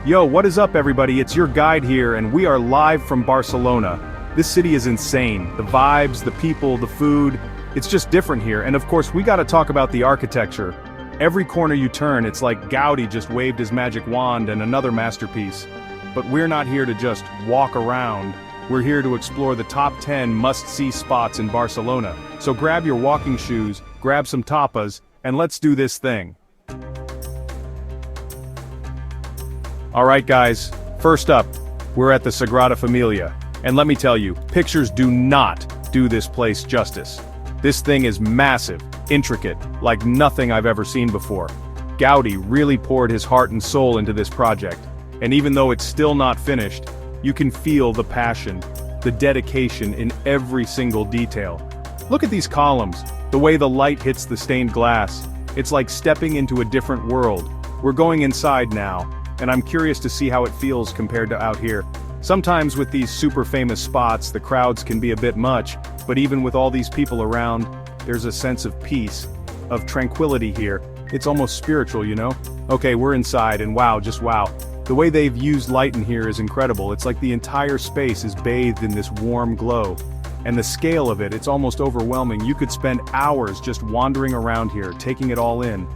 Yo, what is up everybody? It's your guide here and we are live from Barcelona. This city is insane. The vibes, the people, the food, it's just different here. And of course we gotta talk about the architecture. Every corner you turn, it's like Gaudi just waved his magic wand and another masterpiece. But we're not here to just walk around. We're here to explore the top 10 must-see spots in Barcelona. So grab your walking shoes, grab some tapas, and let's do this thing. Alright guys, first up, we're at the Sagrada Família. And let me tell you, pictures do not do this place justice. This thing is massive, intricate, like nothing I've ever seen before. Gaudi really poured his heart and soul into this project. And even though it's still not finished, you can feel the passion, the dedication in every single detail. Look at these columns, the way the light hits the stained glass. It's like stepping into a different world. We're going inside now, and I'm curious to see how it feels compared to out here. Sometimes with these super famous spots, the crowds can be a bit much, but even with all these people around, there's a sense of peace, of tranquility here. It's almost spiritual, you know? Okay, we're inside, and wow, just wow. The way they've used light in here is incredible. It's like the entire space is bathed in this warm glow. And the scale of it, it's almost overwhelming. You could spend hours just wandering around here, taking it all in.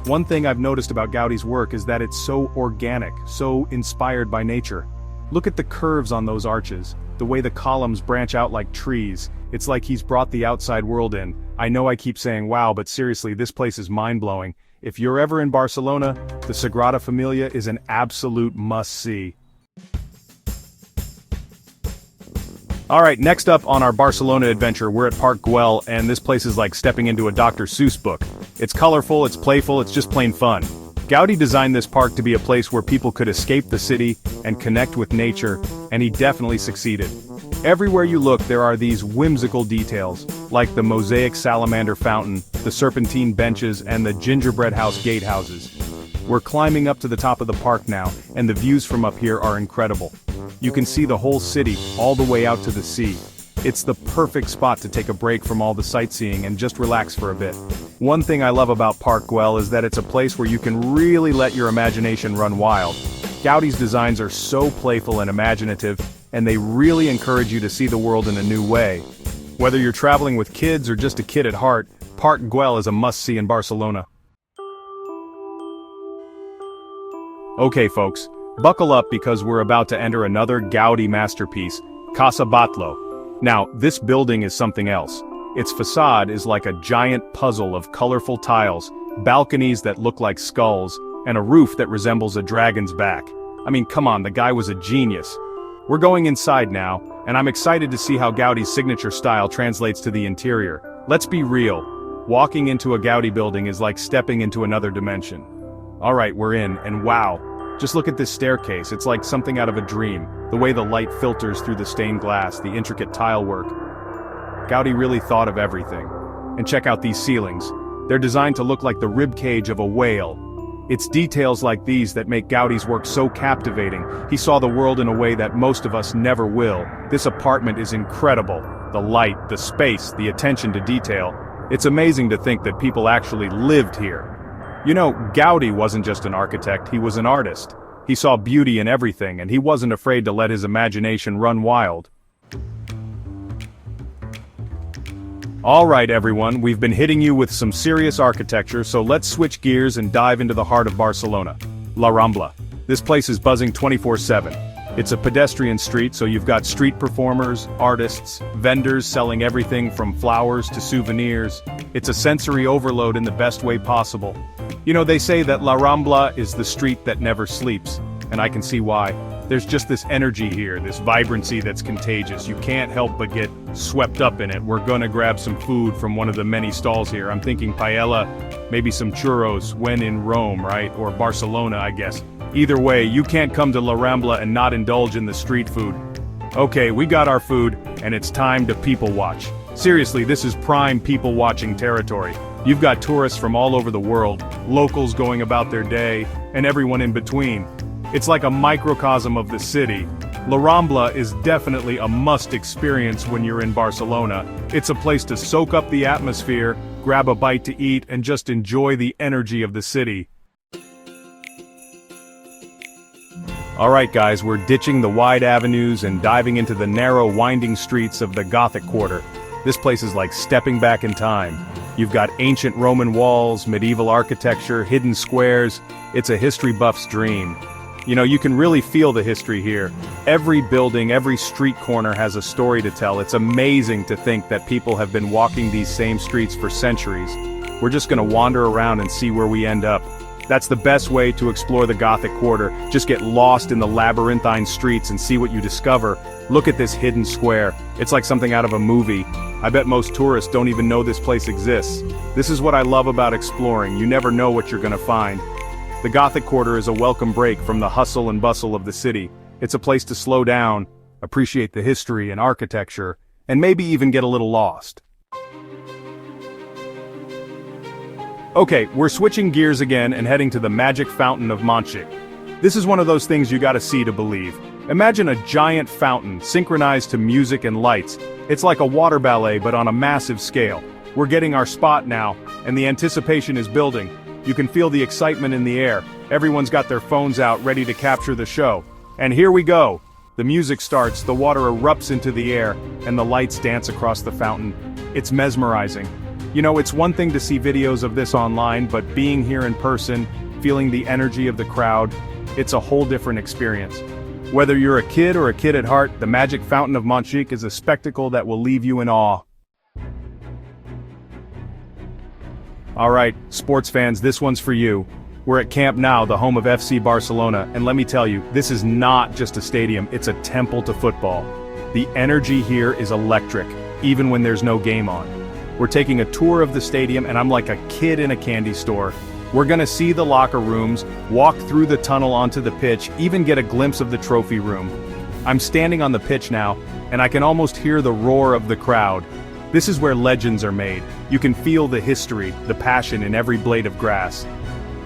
One thing I've noticed about Gaudi's work is that it's so organic, so inspired by nature. Look at the curves on those arches, the way the columns branch out like trees. It's like he's brought the outside world in. I know I keep saying wow, but seriously, this place is mind-blowing. If you're ever in Barcelona, the Sagrada Família is an absolute must-see. Alright, next up on our Barcelona adventure, we're at Park Güell, and this place is like stepping into a Dr. Seuss book. It's colorful, it's playful, it's just plain fun. Gaudi designed this park to be a place where people could escape the city and connect with nature, and he definitely succeeded. Everywhere you look there are these whimsical details, like the mosaic salamander fountain, the serpentine benches, and the gingerbread house gatehouses. We're climbing up to the top of the park now, and the views from up here are incredible. You can see the whole city, all the way out to the sea. It's the perfect spot to take a break from all the sightseeing and just relax for a bit. One thing I love about Park Güell is that it's a place where you can really let your imagination run wild. Gaudi's designs are so playful and imaginative, and they really encourage you to see the world in a new way. Whether you're traveling with kids or just a kid at heart, Park Güell is a must-see in Barcelona. Okay folks, buckle up because we're about to enter another Gaudi masterpiece, Casa Batlló. Now, this building is something else. Its facade is like a giant puzzle of colorful tiles, balconies that look like skulls, and a roof that resembles a dragon's back. I mean, come on, the guy was a genius. We're going inside now, and I'm excited to see how Gaudi's signature style translates to the interior. Let's be real. Walking into a Gaudi building is like stepping into another dimension. Alright, we're in, and wow. Just look at this staircase, it's like something out of a dream. The way the light filters through the stained glass, the intricate tile work. Gaudi really thought of everything. And check out these ceilings. They're designed to look like the rib cage of a whale. It's details like these that make Gaudi's work so captivating. He saw the world in a way that most of us never will. This apartment is incredible. The light, the space, the attention to detail. It's amazing to think that people actually lived here. You know, Gaudi wasn't just an architect, he was an artist. He saw beauty in everything, and he wasn't afraid to let his imagination run wild. Alright everyone, we've been hitting you with some serious architecture, so let's switch gears and dive into the heart of Barcelona. La Rambla. This place is buzzing 24/7. It's a pedestrian street, so you've got street performers, artists, vendors selling everything from flowers to souvenirs. It's a sensory overload in the best way possible. You know, they say that La Rambla is the street that never sleeps, and I can see why. There's just this energy here, this vibrancy that's contagious. You can't help but get swept up in it. We're gonna grab some food from one of the many stalls here. I'm thinking paella, maybe some churros when in Rome, right? Or Barcelona, I guess. Either way, you can't come to La Rambla and not indulge in the street food. Okay, we got our food, and it's time to people watch. Seriously, this is prime people watching territory. You've got tourists from all over the world, locals going about their day, and everyone in between. It's like a microcosm of the city. La Rambla is definitely a must experience when you're in Barcelona. It's a place to soak up the atmosphere, grab a bite to eat, and just enjoy the energy of the city. Alright guys, we're ditching the wide avenues and diving into the narrow, winding streets of the Gothic Quarter. This place is like stepping back in time. You've got ancient Roman walls, medieval architecture, hidden squares. It's a history buff's dream. You know, you can really feel the history here. Every building, every street corner has a story to tell. It's amazing to think that people have been walking these same streets for centuries. We're just gonna wander around and see where we end up. That's the best way to explore the Gothic Quarter. Just get lost in the labyrinthine streets and see what you discover. Look at this hidden square. It's like something out of a movie. I bet most tourists don't even know this place exists. This is what I love about exploring. You never know what you're gonna find. The Gothic Quarter is a welcome break from the hustle and bustle of the city. It's a place to slow down, appreciate the history and architecture, and maybe even get a little lost. Okay, we're switching gears again and heading to the magic fountain of Montjuic. This is one of those things you gotta see to believe. Imagine a giant fountain synchronized to music and lights. It's like a water ballet but on a massive scale. We're getting our spot now, and the anticipation is building. You can feel the excitement in the air. Everyone's got their phones out ready to capture the show. And here we go. The music starts, the water erupts into the air, and the lights dance across the fountain. It's mesmerizing. You know, it's one thing to see videos of this online, but being here in person, feeling the energy of the crowd, it's a whole different experience. Whether you're a kid or a kid at heart, the magic fountain of Montjuic is a spectacle that will leave you in awe. Alright, sports fans, this one's for you. We're at Camp Nou, the home of FC Barcelona, and let me tell you, this is not just a stadium, it's a temple to football. The energy here is electric, even when there's no game on. We're taking a tour of the stadium and I'm like a kid in a candy store. We're gonna see the locker rooms, walk through the tunnel onto the pitch, even get a glimpse of the trophy room. I'm standing on the pitch now, and I can almost hear the roar of the crowd. This is where legends are made. You can feel the history, the passion in every blade of grass.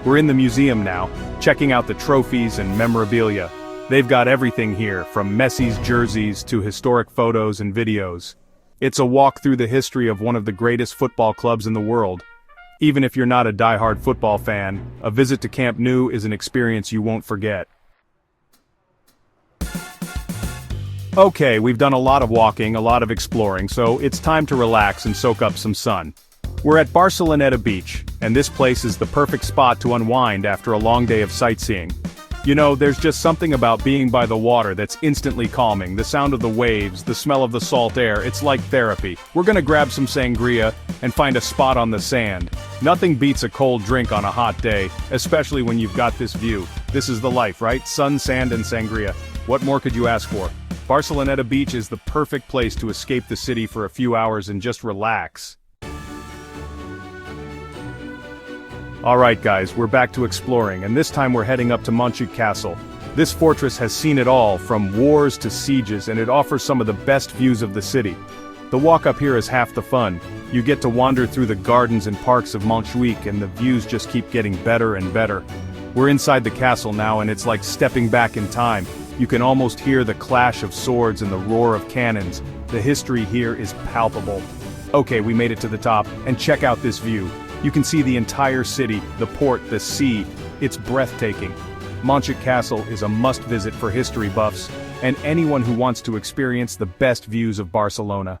We're in the museum now, checking out the trophies and memorabilia. They've got everything here, from Messi's jerseys to historic photos and videos. It's a walk through the history of one of the greatest football clubs in the world. Even if you're not a die-hard football fan, a visit to Camp Nou is an experience you won't forget. Okay, we've done a lot of walking, a lot of exploring, so it's time to relax and soak up some sun. We're at Barcelona Beach, and this place is the perfect spot to unwind after a long day of sightseeing. You know, there's just something about being by the water that's instantly calming. The sound of the waves, the smell of the salt air, it's like therapy. We're gonna grab some sangria and find a spot on the sand. Nothing beats a cold drink on a hot day, especially when you've got this view. This is the life, right? Sun, sand, and sangria. What more could you ask for? Barcelona Beach is the perfect place to escape the city for a few hours and just relax. Alright guys, we're back to exploring, and this time we're heading up to Montjuic Castle. This fortress has seen it all, from wars to sieges, and it offers some of the best views of the city. The walk up here is half the fun. You get to wander through the gardens and parks of Montjuic, and the views just keep getting better and better. We're inside the castle now, and it's like stepping back in time. You can almost hear the clash of swords and the roar of cannons. The history here is palpable. Okay, we made it to the top, and check out this view. You can see the entire city, the port, the sea. It's breathtaking. Montjuic Castle is a must-visit for history buffs, and anyone who wants to experience the best views of Barcelona.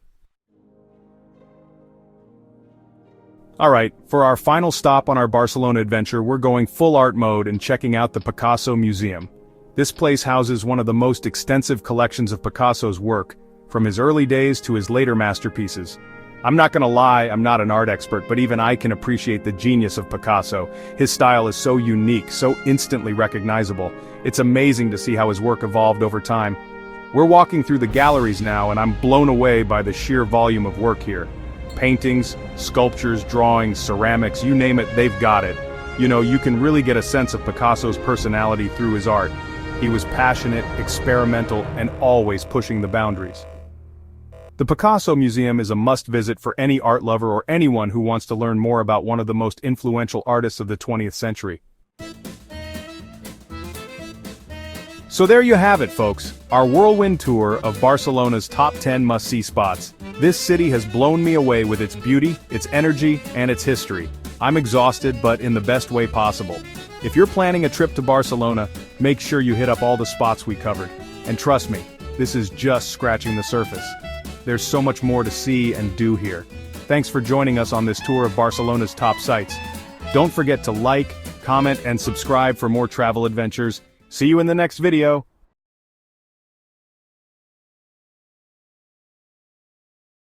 Alright, for our final stop on our Barcelona adventure, we're going full art mode and checking out the Picasso Museum. This place houses one of the most extensive collections of Picasso's work, from his early days to his later masterpieces. I'm not gonna lie, I'm not an art expert, but even I can appreciate the genius of Picasso. His style is so unique, so instantly recognizable. It's amazing to see how his work evolved over time. We're walking through the galleries now, and I'm blown away by the sheer volume of work here. Paintings, sculptures, drawings, ceramics, you name it, they've got it. You know, you can really get a sense of Picasso's personality through his art. He was passionate, experimental, and always pushing the boundaries. The Picasso Museum is a must-visit for any art lover or anyone who wants to learn more about one of the most influential artists of the 20th century. So there you have it, folks, our whirlwind tour of Barcelona's top 10 must-see spots. This city has blown me away with its beauty, its energy, and its history. I'm exhausted, but in the best way possible. If you're planning a trip to Barcelona, make sure you hit up all the spots we covered. And trust me, this is just scratching the surface. There's so much more to see and do here. Thanks for joining us on this tour of Barcelona's top sites. Don't forget to like, comment, and subscribe for more travel adventures. See you in the next video.